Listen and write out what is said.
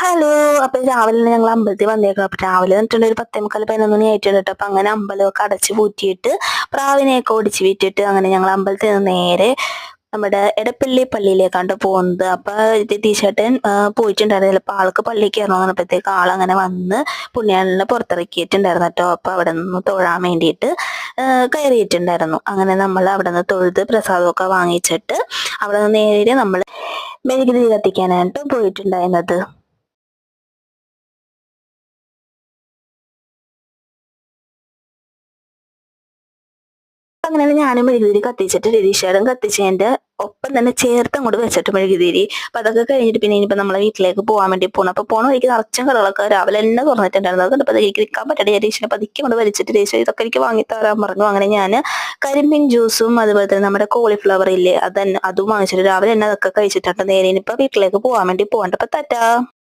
Hello. അപ്പൊ രാവിലെ ഞങ്ങൾ അമ്പലത്തിൽ വന്നേക്കണം. അപ്പൊ രാവിലെ എന്നിട്ടുണ്ട് ഒരു 10:45-11 ആയിട്ടുണ്ട് കേട്ടോ. അപ്പൊ അങ്ങനെ അമ്പലമൊക്കെ അടച്ച് പൂട്ടിയിട്ട് പ്രാവിനെയൊക്കെ ഓടിച്ച് വിറ്റിട്ട് അങ്ങനെ ഞങ്ങൾ അമ്പലത്തിൽ നിന്ന് നേരെ നമ്മുടെ എടപ്പള്ളി പള്ളിയിലേക്കാണ്ട് പോകുന്നത്. അപ്പൊ രതീഷേട്ടൻ പോയിട്ടുണ്ടായിരുന്നില്ല. അപ്പൊ ആൾക്ക് പള്ളിക്ക് കയറണം പറഞ്ഞപ്പോഴത്തേക്ക് ആളങ്ങനെ വന്ന് പുണ്യാളനെ പുറത്തിറക്കിയിട്ടുണ്ടായിരുന്നു കേട്ടോ. അപ്പൊ അവിടെ നിന്ന് തൊഴാൻ വേണ്ടിയിട്ട് കയറിയിട്ടുണ്ടായിരുന്നു. അങ്ങനെ നമ്മൾ അവിടെ നിന്ന് തൊഴുത് പ്രസാദമൊക്കെ വാങ്ങിച്ചിട്ട് അവിടെ നിന്ന് നേരെ നമ്മൾ മെഴുകുതിരി കത്തിക്കാനായിട്ട് പോയിട്ടുണ്ടായിരുന്നത്. അങ്ങനെയാണ് ഞാനും മെഴുകുതിരി കത്തിച്ചിട്ട് രതീഷേട്ടൻ കത്തിച്ചതിന്റെ ഒപ്പം തന്നെ ചേർത്ത് അങ്ങോട്ട് വെച്ചിട്ട് മെഴുകുതിരി. അപ്പൊ അതൊക്കെ കഴിഞ്ഞിട്ട് പിന്നെ ഇനിയിപ്പോ നമ്മളെ വീട്ടിലേക്ക് പോകാൻ വേണ്ടി പോകണം. അപ്പൊ പോണ വഴിക്ക് നിറച്ചും കടകളൊക്കെ രാവിലെ തന്നെ തുറന്നിട്ടുണ്ടായിരുന്നു. അതുകൊണ്ട് അപ്പൊ എനിക്ക് നിൽക്കാൻ പറ്റാതെ രതീഷിനെ പതുക്കെ കൊണ്ട് വലിച്ചിട്ട് രതീഷ് ഇതൊക്കെ എനിക്ക് വാങ്ങിത്തരാൻ പറഞ്ഞു. അങ്ങനെ ഞാൻ കരിമ്പിൻ ജ്യൂസും അതുപോലെ തന്നെ നമ്മുടെ കോളിഫ്ലവർ ഇല്ലേ അതും വാങ്ങിച്ചിട്ട് രാവിലെ തന്നെ അതൊക്കെ കഴിച്ചിട്ടുണ്ട്. നേരെ ഇനിയിപ്പോ വീട്ടിലേക്ക് പോകാൻ വേണ്ടി പോകണ്ട. അപ്പൊ ടാറ്റാ.